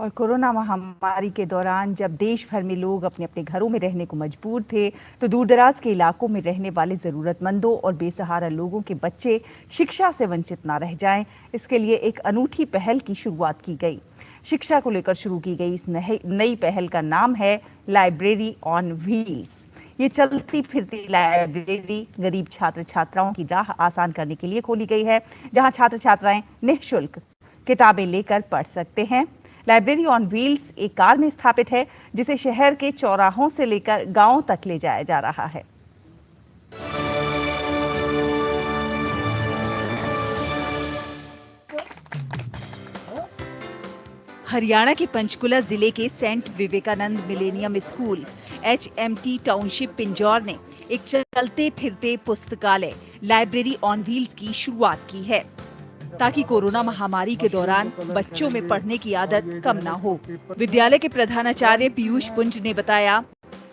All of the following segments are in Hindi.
और कोरोना महामारी के दौरान जब देश भर में लोग अपने अपने घरों में रहने को मजबूर थे, तो दूरदराज के इलाकों में रहने वाले जरूरतमंदों और बेसहारा लोगों के बच्चे शिक्षा से वंचित ना रह जाएं, इसके लिए एक अनूठी पहल की शुरुआत की गई। शिक्षा को लेकर शुरू की गई इस नई पहल का नाम है लाइब्रेरी ऑन व्हील्स। ये चलती फिरती लाइब्रेरी गरीब छात्र छात्राओं की राह आसान करने के लिए खोली गई है, जहां छात्र छात्राएं निःशुल्क किताबें लेकर पढ़ सकते हैं। लाइब्रेरी ऑन व्हील्स एक कार में स्थापित है, जिसे शहर के चौराहों से लेकर गांवों तक ले जाया जा रहा है। हरियाणा के पंचकुला जिले के saint Vivekanand millennium school HMT township Pinjore ने एक चलते फिरते पुस्तकालय लाइब्रेरी ऑन व्हील्स की शुरुआत की है, ताकि कोरोना महामारी के दौरान बच्चों में पढ़ने की आदत कम ना हो। विद्यालय के प्रधानाचार्य पीयूष पुंज ने बताया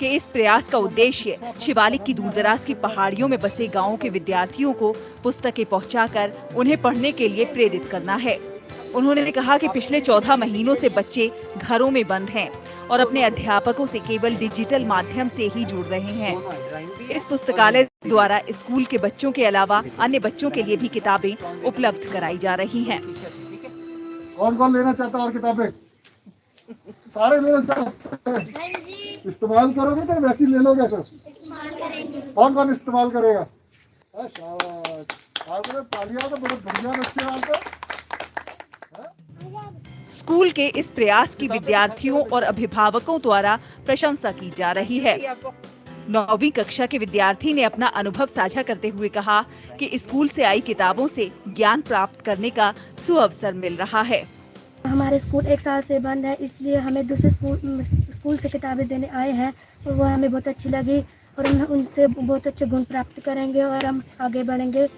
कि इस प्रयास का उद्देश्य शिवालिक की दूरदराज की पहाड़ियों में बसे गांवों के विद्यार्थियों को पुस्तकें पहुंचाकर उन्हें पढ़ने के लिए प्रेरित करना है। उन्होंने कहा कि पिछले 14 महीनों से बच्चे घरों में बंद हैं और अपने अध्यापकों से केवल डिजिटल माध्यम से ही जुड़ रहे हैं। इस पुस्तकालय द्वारा स्कूल के बच्चों के अलावा अन्य बच्चों के लिए भी किताबें उपलब्ध कराई जा रही हैं। कौन कौन लेना चाहता है और किताबें? सारे लेना चाहते हैं। इस्तेमाल करोगे तो वैसे ही ले लोगे सर? कौन कौन इस्तेमाल करेगा? आपने तालियां तो बड़े बढ़िया बच्चे हैं। स्कूल के इस प्रयास की विद्यार्थियों और अभिभावकों द्वारा प्रशंसा की जा रही है। 9वीं कक्षा के विद्यार्थी ने अपना अनुभव साझा करते हुए कहा कि स्कूल से आई किताबों से ज्ञान प्राप्त करने का सुअवसर मिल रहा है। हमारे स्कूल 1 साल से बंद है, इसलिए हमें दूसरे स्कूल से किताबें देने आए हैं और वो हमें बहुत अच्छी लगी और हम उनसे बहुत अच्छे गुण प्राप्त करेंगे और हम आगे बढ़ेंगे।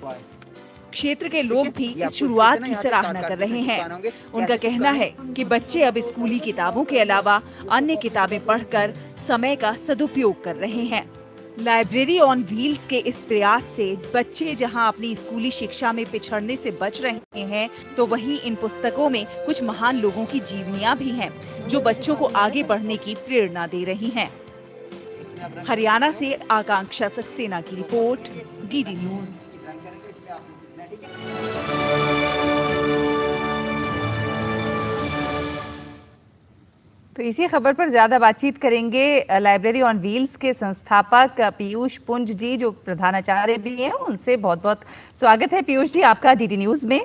क्षेत्र के लोग भी इस शुरुआत की सराहना कर रहे हैं। उनका कहना है कि बच्चे अब स्कूली किताबों के अलावा अन्य किताबें पढ़कर समय का सदुपयोग कर रहे हैं। लाइब्रेरी ऑन व्हील्स के इस प्रयास से बच्चे जहां अपनी स्कूली शिक्षा में पिछड़ने से बच रहे हैं, तो वहीं इन पुस्तकों में कुछ महान लोगों की जीवनियां भी हैं, जो बच्चों को आगे बढ़ने की प्रेरणा दे रही हैं। हरियाणा से आकांक्षा सक्सेना की रिपोर्ट, DD न्यूज। तो इसी खबर पर ज्यादा बातचीत करेंगे लाइब्रेरी ऑन व्हील्स के संस्थापक पीयूष पुंज जी, जो प्रधानाचार्य भी हैं। उनसे बहुत बहुत स्वागत है पीयूष जी आपका DD न्यूज में।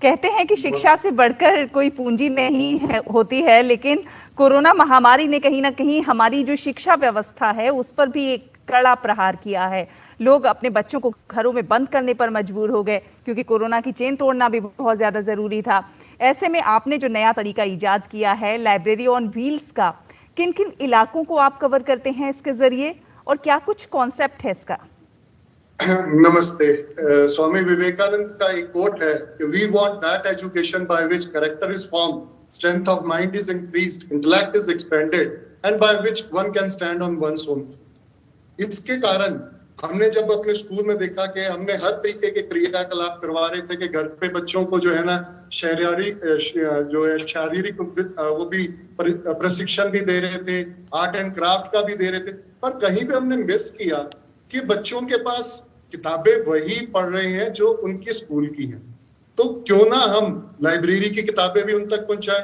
कहते हैं कि शिक्षा से बढ़कर कोई पूंजी नहीं होती है, लेकिन कोरोना महामारी ने कहीं ना कहीं हमारी जो शिक्षा व्यवस्था है उस पर भी एक कड़ा प्रहार किया है। लोग अपने बच्चों को घरों में बंद करने पर मजबूर हो गए, क्योंकि कोरोना की चेन तोड़ना भी बहुत ज्यादा जरूरी था। ऐसे में आपने जो नया तरीका इजाद किया है लाइब्रेरी ऑन व्हील्स का, किन किन इलाकों को आप कवर करते हैं इसके जरिए और क्या कुछ कॉन्सेप्ट है इसका? नमस्ते। स्वामी विवेकानंद का एक कोट है कि we want that education by which character is formed, strength of mind is increased, intellect is expanded and by which one can stand on one's own. इसके कारण हमने जब अपने स्कूल में देखा कि हमने हर तरीके के क्रियाकलाप करवा रहे थे कि घर पे बच्चों को जो है ना शारीरिक वो भी प्रशिक्षण भी दे रहे थे, आर्ट एंड क्राफ्ट का भी दे रहे थे, पर कहीं पे हमने मिस किया कि बच्चों के पास किताबें वही पढ़ रहे हैं जो उनकी स्कूल की हैं। तो क्यों ना हम लाइब्रेरी की किताबें भी उन तक पहुंचाएं।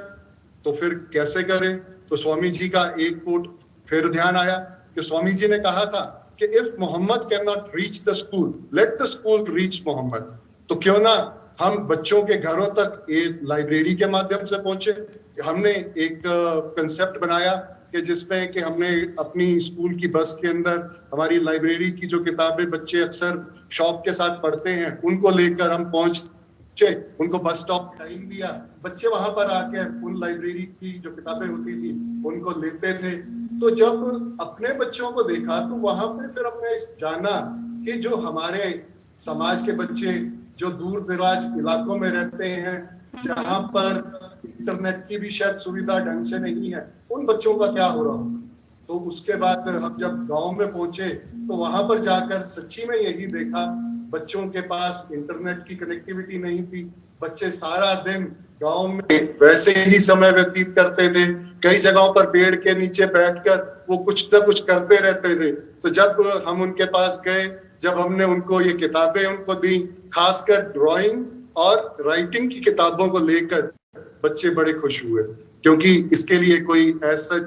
तो फिर कैसे करें? तो स्वामी जी का एक कोट फिर ध्यान आया कि स्वामी जी ने कहा था कि if Mohammed can not reach the school, let the school reach Mohammed. तो क्यों ना हम बच्चों के घरों तक एक लाइब्रेरी के माध्यम से पहुंचे। हमने एक कंसेप्ट बनाया कि जिसमें कि हमने अपनी स्कूल की बस के अंदर हमारी लाइब्रेरी की जो किताबें बच्चे अक्सर शौक के साथ पढ़ते हैं, उनको लेकर हम पहुंचे, उनको बस स्टॉप टाइम दिया, बच्चे वहां पर आके उन लाइब्रेरी की जो किताबें होती थी उनको लेते थे। तो जब अपने बच्चों को देखा तो वहां पे फिर हमने जाना कि जो हमारे समाज के बच्चे जो दूर दराज इलाकों में रहते हैं, जहां पर इंटरनेट की भी शायद सुविधा ढंग से नहीं है, उन बच्चों का क्या हो रहा होगा। तो उसके बाद हम जब गांव में पहुंचे तो वहां पर जाकर सच्ची में यही देखा, बच्चों के पास इंटरनेट की कनेक्टिविटी नहीं थी, बच्चे सारा दिन गांव में वैसे ही समय व्यतीत करते थे। कई जगहों पर पेड़ के नीचे बैठकर वो कुछ न कुछ करते रहते थे। तो जब हम उनके पास गए, जब हमने उनको ये किताबें उनको दी, खासकर ड्राइंग और राइटिंग की किताबों को लेकर बच्चे बड़े खुश हुए, क्योंकि इसके लिए कोई ऐसा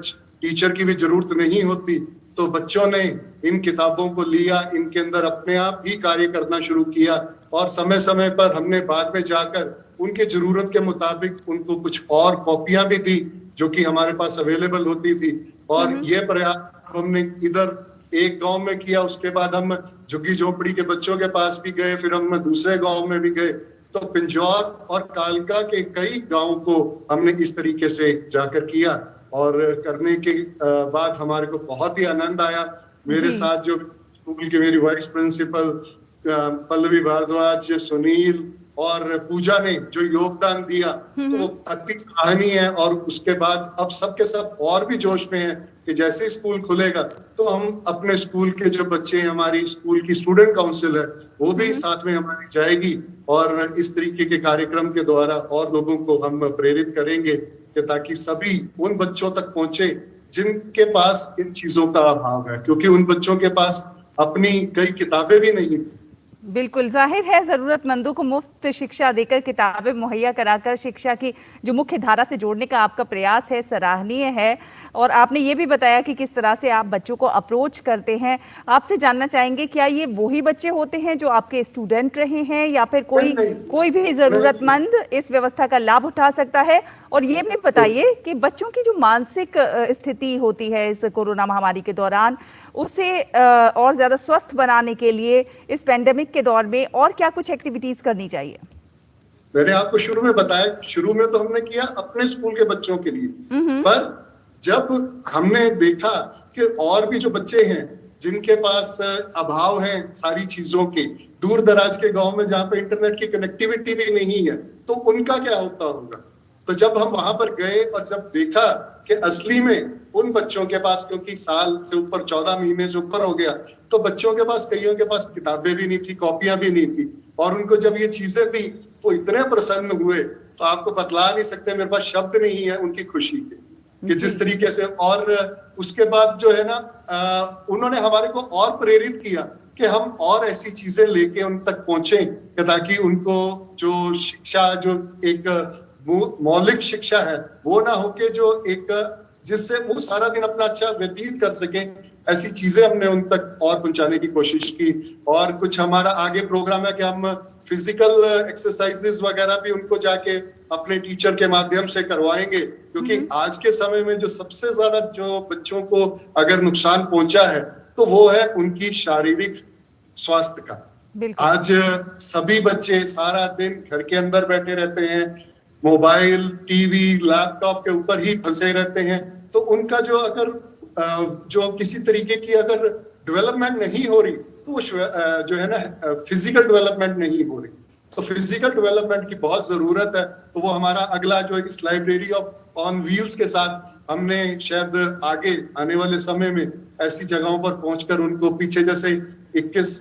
टीचर की भी जरूरत नहीं होती। तो बच्चों ने इन किताबों को लिया, इनके अंदर अपने आप ही कार्य करना शुरू किया और समय समय पर हमने बाद में जाकर उनके जरूरत के मुताबिक उनको कुछ और कॉपियां भी दी जो कि हमारे पास अवेलेबल होती थी। और ये प्रयास हमने इधर एक गांव में किया, उसके बाद हम झुग्गी झोपड़ी के बच्चों के पास भी गए, फिर हम दूसरे गांव में भी गए। तो पिंजौर और कालका के कई गांव को हमने इस तरीके से जाकर किया और करने के बाद हमारे को बहुत ही आनंद आया। मेरे साथ जो स्कूल की मेरी वाइस प्रिंसिपल पल्लवी भारद्वाज, सुनील और पूजा ने जो योगदान दिया तो वो अति सराहनीय है। और उसके बाद अब सबके सब और भी जोश में है कि जैसे ही स्कूल खुलेगा तो हम अपने स्कूल के जो बच्चे, हमारी स्कूल की स्टूडेंट काउंसिल है वो भी साथ में हमारी जाएगी और इस तरीके के कार्यक्रम के द्वारा और लोगों को हम प्रेरित करेंगे कि ताकि सभी उन बच्चों तक पहुंचे जिनके पास इन चीजों का अभाव है, क्योंकि उन बच्चों के पास अपनी कई किताबें भी नहीं। बिल्कुल, जाहिर है ज़रूरतमंदों को मुफ्त शिक्षा देकर, किताबें मुहैया कराकर शिक्षा की जो मुख्य धारा से जोड़ने का आपका प्रयास है, सराहनीय है। और आपने ये भी बताया कि किस तरह से आप बच्चों को अप्रोच करते हैं। आपसे जानना चाहेंगे, क्या ये वही बच्चे होते हैं जो आपके स्टूडेंट रहे हैं या फिर कोई भी ज़रूरतमंद इस व्यवस्था का लाभ उठा सकता है? और ये भी बताइए कि बच्चों की जो मानसिक स्थिति होती है इस कोरोना महामारी के दौरान, उसे और ज्यादा स्वस्थ बनाने के लिए इस पेंडेमिक के दौर में और क्या कुछ एक्टिविटीज करनी चाहिए? मैंने आपको शुरू में बताया, शुरू में तो हमने किया अपने स्कूल के बच्चों के लिए, पर जब हमने देखा कि और भी जो बच्चे हैं जिनके पास अभाव है सारी चीजों के, दूर दराज के गांव में जहाँ पे इंटरनेट की कनेक्टिविटी भी नहीं है, तो उनका क्या होता होगा। तो जब हम वहां पर गए और जब देखा कि असली में उन बच्चों के पास, क्योंकि साल से ऊपर 14 महीने से ऊपर हो गया, तो बच्चों के पास, कईयों के पास किताबें भी नहीं थी, कॉपियां भी नहीं थी, और उनको जब ये चीजें दी तो इतने प्रसन्न हुए, तो आपको बतला नहीं सकते, मेरे पास शब्द नहीं है उनकी खुशी के कि जिस तरीके से। और उसके बाद जो है ना, उन्होंने हमारे को और प्रेरित किया कि हम और ऐसी चीजें लेके उन तक पहुंचे ताकि उनको जो शिक्षा, जो एक मौलिक शिक्षा है, वो ना होके जो एक जिससे वो सारा दिन अपना अच्छा व्यतीत कर सके, ऐसी चीजें हमने उन तक और पहुंचाने की कोशिश की। और कुछ हमारा आगे प्रोग्राम है कि हम फिजिकल एक्सरसाइजेस वगैरह भी उनको जाके अपने टीचर के माध्यम से करवाएंगे, क्योंकि आज के समय में जो सबसे ज्यादा जो बच्चों को अगर नुकसान पहुंचा है तो वो है उनकी शारीरिक स्वास्थ्य का। आज सभी बच्चे सारा दिन घर के अंदर बैठे रहते हैं, मोबाइल, टीवी, लैपटॉप के ऊपर ही फंसे रहते हैं, तो उनका जो अगर जो किसी तरीके की अगर डेवलपमेंट नहीं हो रही, तो वो जो है ना फिजिकल डेवलपमेंट नहीं हो रही, तो फिजिकल डेवलपमेंट की बहुत जरूरत है। तो वो हमारा अगला जो इस लाइब्रेरी ऑफ ऑन व्हील्स के साथ हमने शायद आगे आने वाले समय में ऐसी जगहों पर पहुंचकर उनको, पीछे जैसे 21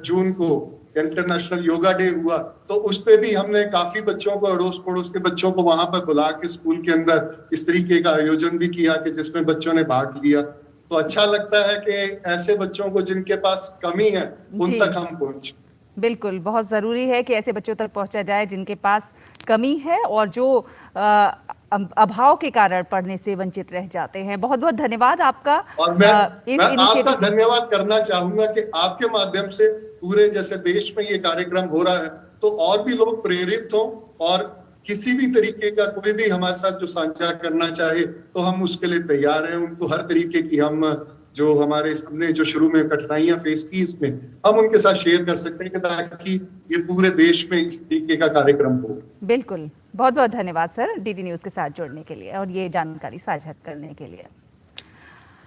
जून को इंटरनेशनल योगा डे हुआ, तो उस पे भी हमने काफी बच्चों को, अड़ोस पड़ोस के बच्चों को वहां पर बुला के स्कूल के अंदर इस तरीके का आयोजन भी किया कि जिसमें बच्चों ने भाग लिया। तो अच्छा लगता है कि ऐसे बच्चों को जिनके पास कमी है उन तक हम पहुंचे। बिल्कुल, बहुत जरूरी है कि ऐसे बच्चों तक पहुंचा जाए जिनके पास कमी है और जो अभाव के कारण पढ़ने से वंचित रह जाते हैं। बहुत बहुत धन्यवाद आपका। और मैं आपका धन्यवाद करना चाहूंगा कि आपके माध्यम से पूरे जैसे देश में ये कार्यक्रम हो रहा है, तो और भी लोग प्रेरित हों और किसी भी तरीके का कोई भी हमारे साथ जो साझा करना चाहे तो हम उसके लिए तैयार हैं। उनको हर तरीके की हम जो हमारे हमने जो शुरू में कठिनाइयां फेस की, इसमें हम उनके साथ शेयर कर सकते हैं ताकि ये पूरे देश में इस तरीके का कार्यक्रम हो। बिल्कुल, बहुत बहुत धन्यवाद सर, डीडी न्यूज के साथ जुड़ने के लिए और ये जानकारी साझा करने के लिए।